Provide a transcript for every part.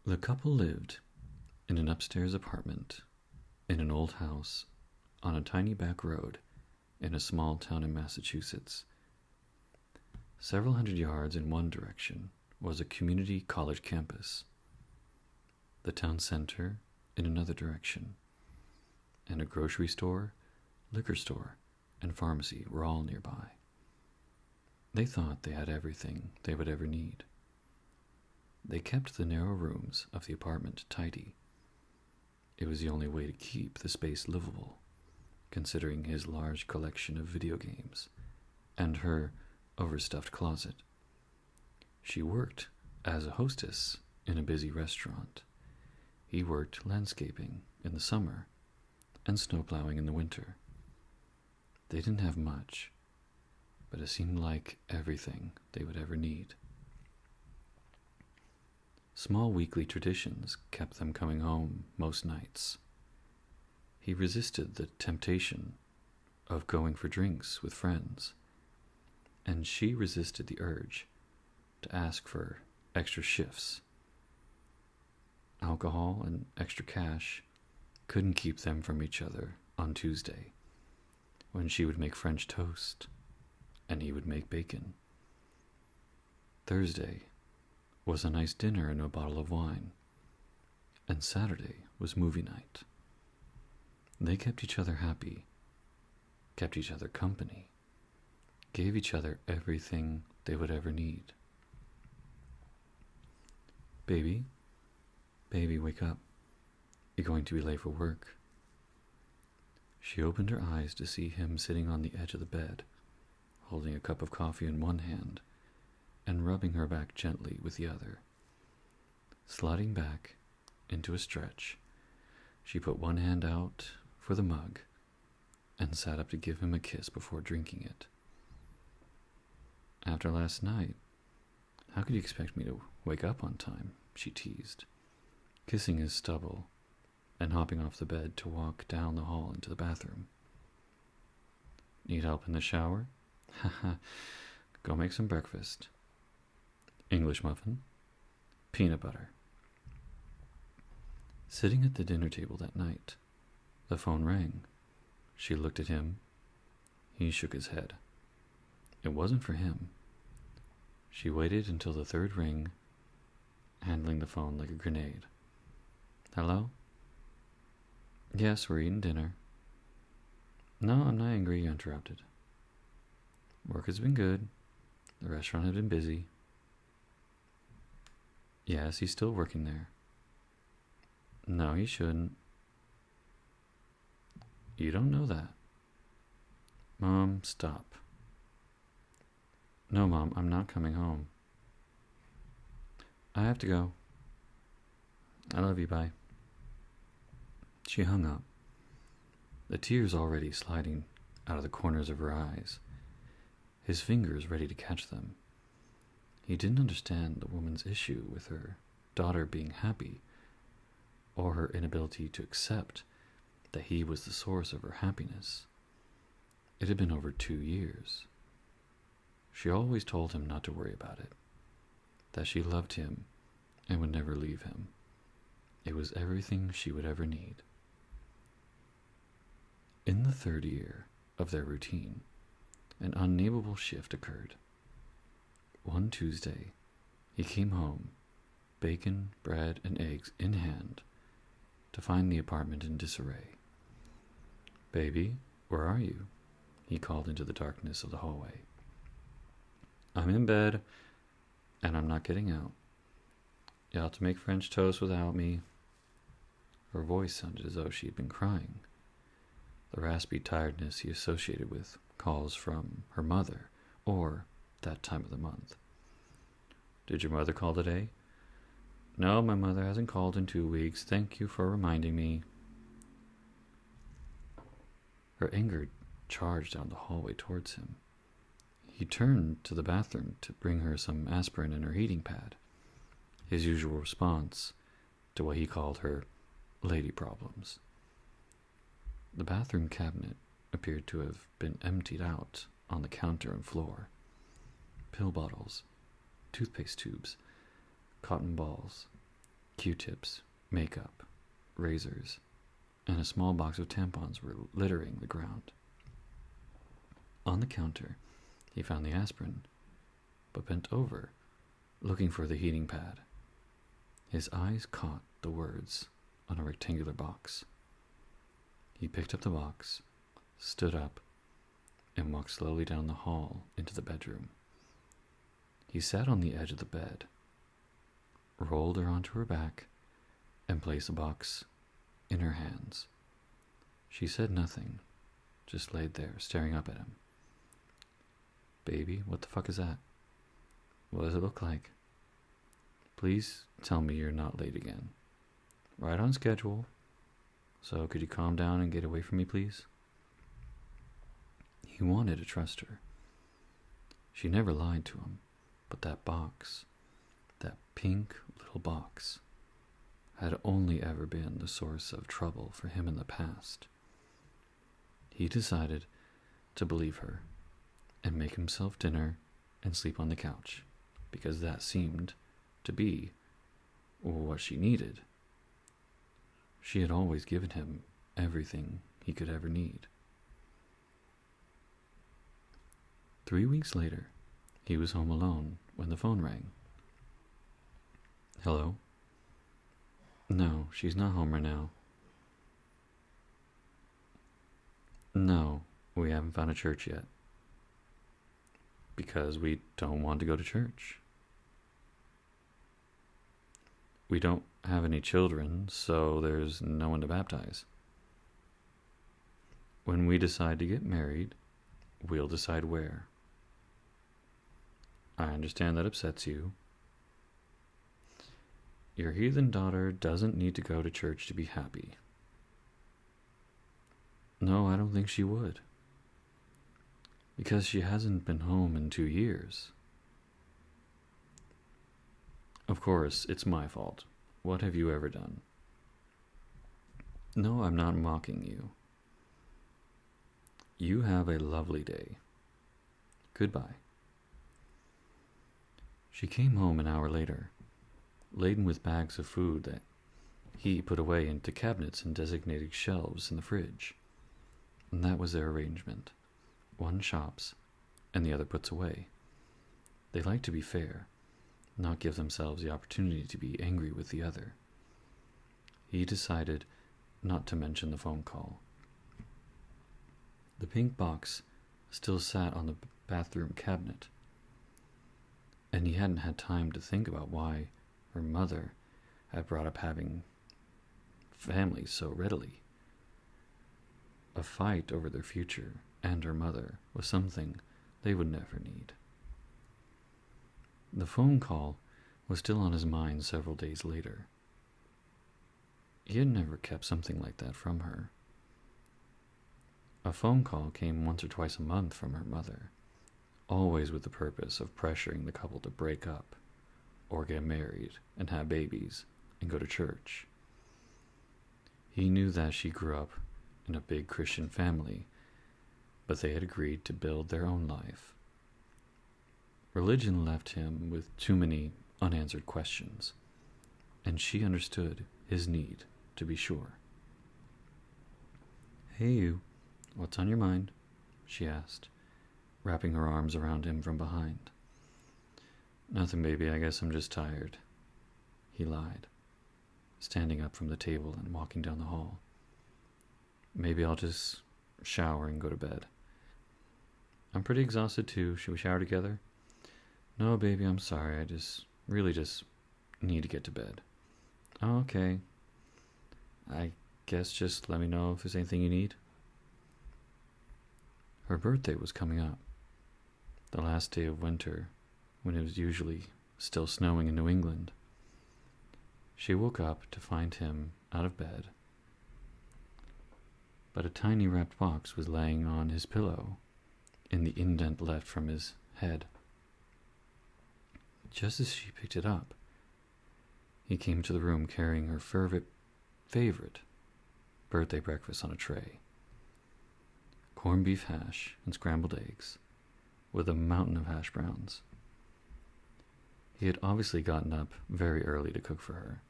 The couple lived in an upstairs apartment in an old house on a tiny back road in a small town in Massachusetts. Several hundred yards in one direction was a community college campus, the town center in another direction, and a grocery store, liquor store, and pharmacy were all nearby. They thought they had everything they would ever need. They kept the narrow rooms of the apartment tidy. It was the only way to keep the space livable, considering his large collection of video games and her overstuffed closet. She worked as a hostess in a busy restaurant. He worked landscaping in the summer and snowplowing in the winter. They didn't have much, but it seemed like everything they would ever need. Small weekly traditions kept them coming home most nights. He resisted the temptation of going for drinks with friends, and she resisted the urge to ask for extra shifts. Alcohol and extra cash couldn't keep them from each other on Tuesday, when she would make French toast and he would make bacon. Thursday was a nice dinner and a bottle of wine, and Saturday was movie night. They kept each other happy, kept each other company, gave each other everything they would ever need. Baby, wake up. You're going to be late for work. She opened her eyes to see him sitting on the edge of the bed, holding a cup of coffee in one hand and rubbing her back gently with the other. Sliding back into a stretch, she put one hand out for the mug and sat up to give him a kiss before drinking it. After last night, how could you expect me to wake up on time? She teased, kissing his stubble and hopping off the bed to walk down the hall into the bathroom. Need help in the shower? Haha, go make some breakfast. English muffin, peanut butter. Sitting at the dinner table that night, the phone rang. She looked at him. He shook his head. It wasn't for him. She waited until the third ring, handling the phone like a grenade. Hello? Yes, we're eating dinner. No, I'm not angry, you interrupted. Work has been good. The restaurant had been busy. Yes, he's still working there. No, he shouldn't. You don't know that. Mom, stop. No, Mom, I'm not coming home. I have to go. I love you, bye. She hung up, the tears already sliding out of the corners of her eyes, his fingers ready to catch them. He didn't understand the woman's issue with her daughter being happy, or her inability to accept that he was the source of her happiness. It had been over 2 years. She always told him not to worry about it, that she loved him and would never leave him. It was everything she would ever need. In the 3rd year of their routine, an unnameable shift occurred. One Tuesday, he came home, bacon, bread, and eggs in hand, to find the apartment in disarray. Baby, where are you? He called into the darkness of the hallway. I'm in bed, and I'm not getting out. You'll have to make French toast without me. Her voice sounded as though she had been crying, the raspy tiredness he associated with calls from her mother or that time of the month. Did your mother call today? No, my mother hasn't called in 2 weeks. Thank you for reminding me. Her anger charged down the hallway towards him. He turned to the bathroom to bring her some aspirin and her heating pad, his usual response to what he called her lady problems. The bathroom cabinet appeared to have been emptied out on the counter and floor. Pill bottles, toothpaste tubes, cotton balls, Q-tips, makeup, razors, and a small box of tampons were littering the ground. On the counter, he found the aspirin, but bent over, looking for the heating pad. His eyes caught the words on a rectangular box. He picked up the box, stood up, and walked slowly down the hall into the bedroom. He sat on the edge of the bed, rolled her onto her back, and placed the box in her hands. She said nothing, just laid there, staring up at him. "Baby, what the fuck is that? What does it look like? Please tell me you're not late again. Right on schedule. So could you calm down and get away from me, please?" He wanted to trust her. She never lied to him, but that box, that pink little box, had only ever been the source of trouble for him in the past. He decided to believe her and make himself dinner and sleep on the couch, because that seemed to be what she needed. She had always given him everything he could ever need. 3 weeks later, he was home alone when the phone rang. "Hello?" "No, she's not home right now." "No, we haven't found a church yet." "Because we don't want to go to church." "We don't have any children, so there's no one to baptize." "When we decide to get married, we'll decide where." "I understand that upsets you." "Your heathen daughter doesn't need to go to church to be happy." "No, I don't think she would." "Because she hasn't been home in 2 years." "Of course, it's my fault. What have you ever done?" "No, I'm not mocking you." "You have a lovely day. Goodbye." She came home an hour later, laden with bags of food that he put away into cabinets and designated shelves in the fridge. And that was their arrangement. One shops, and the other puts away. They like to be fair, not give themselves the opportunity to be angry with the other. He decided not to mention the phone call. The pink box still sat on the bathroom cabinet, and he hadn't had time to think about why her mother had brought up having families so readily. A fight over their future and her mother was something they would never need. The phone call was still on his mind several days later. He had never kept something like that from her. A phone call came once or twice a month from her mother, always with the purpose of pressuring the couple to break up, or get married and have babies and go to church. He knew that she grew up in a big Christian family, but they had agreed to build their own life. Religion left him with too many unanswered questions, and she understood his need to be sure. "Hey you, what's on your mind?" she asked, wrapping her arms around him from behind. "Nothing, baby, I guess I'm just tired," he lied, standing up from the table and walking down the hall. "Maybe I'll just shower and go to bed." "I'm pretty exhausted too. Should we shower together?" "No, baby, I'm sorry. I really just need to get to bed." "Oh, okay. I guess just let me know if there's anything you need." Her birthday was coming up, the last day of winter, when it was usually still snowing in New England. She woke up to find him out of bed, but a tiny wrapped box was laying on his pillow in the indent left from his head. Just as she picked it up, he came to the room carrying her favorite birthday breakfast on a tray. Corned beef hash and scrambled eggs, with a mountain of hash browns. He had obviously gotten up very early to cook for her,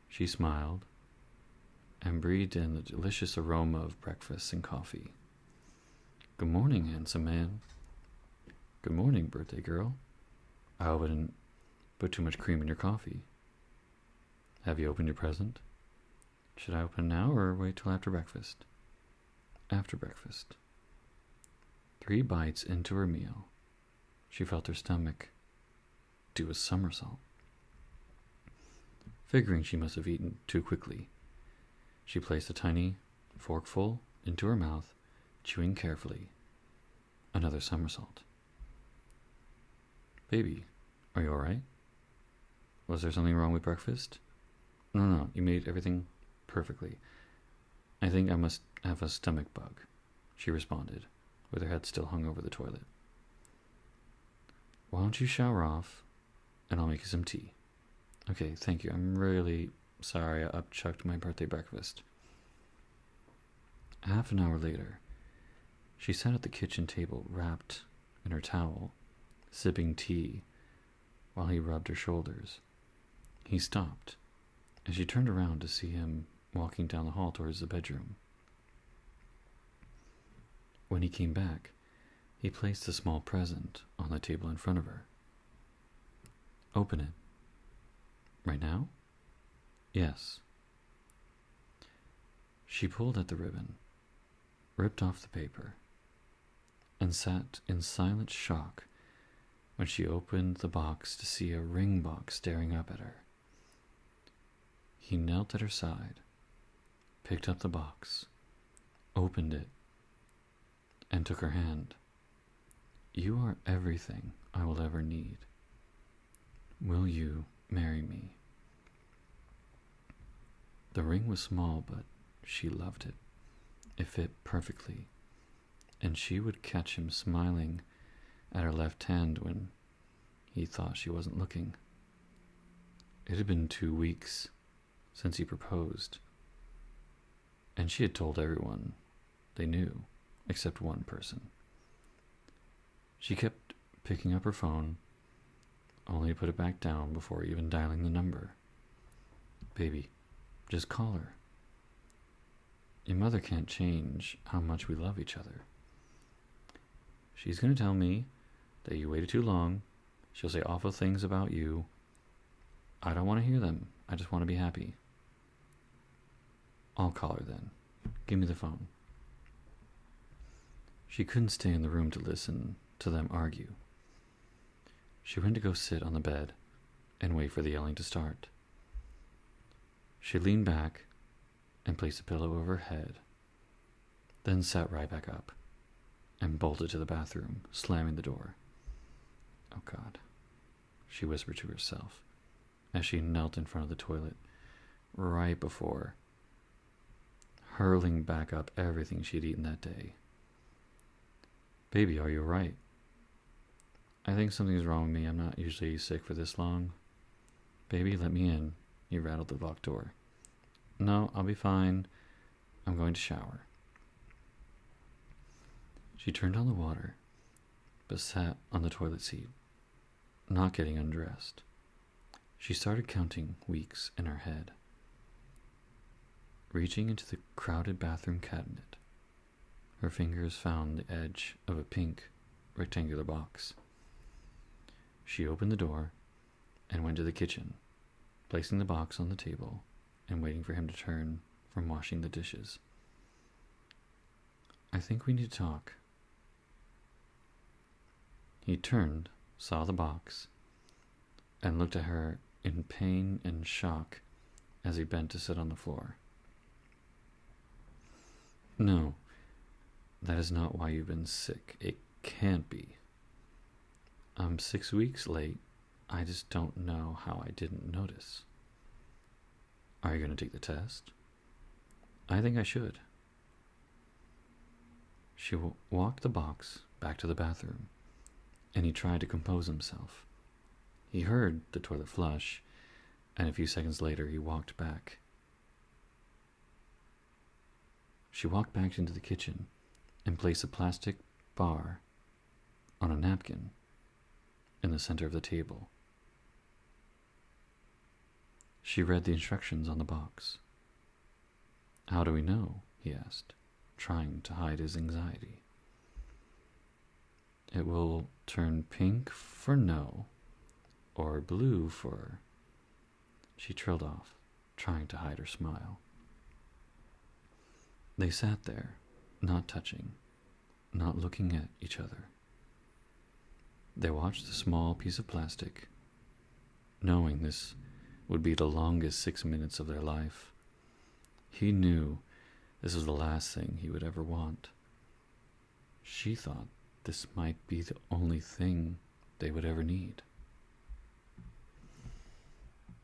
She smiled and breathed in the delicious aroma of breakfast and coffee. Good morning, handsome man. Good morning, birthday girl. I hope I didn't put too much cream in your coffee. Have you opened your present? Should I open now or wait till after breakfast? After breakfast. 3 bites into her meal, she felt her stomach do a somersault. Figuring she must have eaten too quickly, she placed a tiny forkful into her mouth, chewing carefully. Another somersault. Baby, are you all right? Was there something wrong with breakfast? No, you made everything perfectly. I think I must have a stomach bug, she responded, with her head still hung over the toilet. Why don't you shower off, and I'll make you some tea. Okay, thank you. I'm really sorry I upchucked my birthday breakfast. Half an hour later, she sat at the kitchen table, wrapped in her towel, sipping tea, while he rubbed her shoulders. He stopped, and she turned around to see him walking down the hall towards the bedroom. When he came back, he placed a small present on the table in front of her. Open it. Right now? Yes. She pulled at the ribbon, ripped off the paper, and sat in silent shock when she opened the box to see a ring box staring up at her. He knelt at her side, picked up the box, opened it, and took her hand. You are everything I will ever need. Will you marry me? The ring was small, but she loved it. It fit perfectly, and she would catch him smiling at her left hand when he thought she wasn't looking. It had been 2 weeks since he proposed, and she had told everyone they knew, except one person. She kept picking up her phone, only to put it back down before even dialing the number. Baby, just call her. Your mother can't change how much we love each other. She's going to tell me that you waited too long. She'll say awful things about you. I don't want to hear them. I just want to be happy. I'll call her then. Give me the phone. She couldn't stay in the room to listen to them argue. She went to go sit on the bed and wait for the yelling to start. She leaned back and placed a pillow over her head, then sat right back up and bolted to the bathroom, slamming the door. Oh God, she whispered to herself as she knelt in front of the toilet right before hurling back up everything she'd eaten that day. Baby, are you all right? I think something's wrong with me. I'm not usually sick for this long. Baby, let me in. He rattled the locked door. No, I'll be fine. I'm going to shower. She turned on the water, but sat on the toilet seat, not getting undressed. She started counting weeks in her head. Reaching into the crowded bathroom cabinet, her fingers found the edge of a pink rectangular box. She opened the door and went to the kitchen, placing the box on the table and waiting for him to turn from washing the dishes. I think we need to talk. He turned, saw the box, and looked at her in pain and shock as he bent to sit on the floor. No, that is not why you've been sick. It can't be. I'm 6 weeks late. I just don't know how I didn't notice. Are you going to take the test? I think I should. She walked the box back to the bathroom, and he tried to compose himself. He heard the toilet flush, and a few seconds later he walked back. She walked back into the kitchen and placed a plastic bar on a napkin in the center of the table. She read the instructions on the box. "How do we know?" he asked, trying to hide his anxiety. "It will turn pink for no, or blue for..." She trailed off, trying to hide her smile. They sat there, not touching, not looking at each other. They watched the small piece of plastic, knowing this would be the longest 6 minutes of their life. He knew this was the last thing he would ever want. She thought this might be the only thing they would ever need.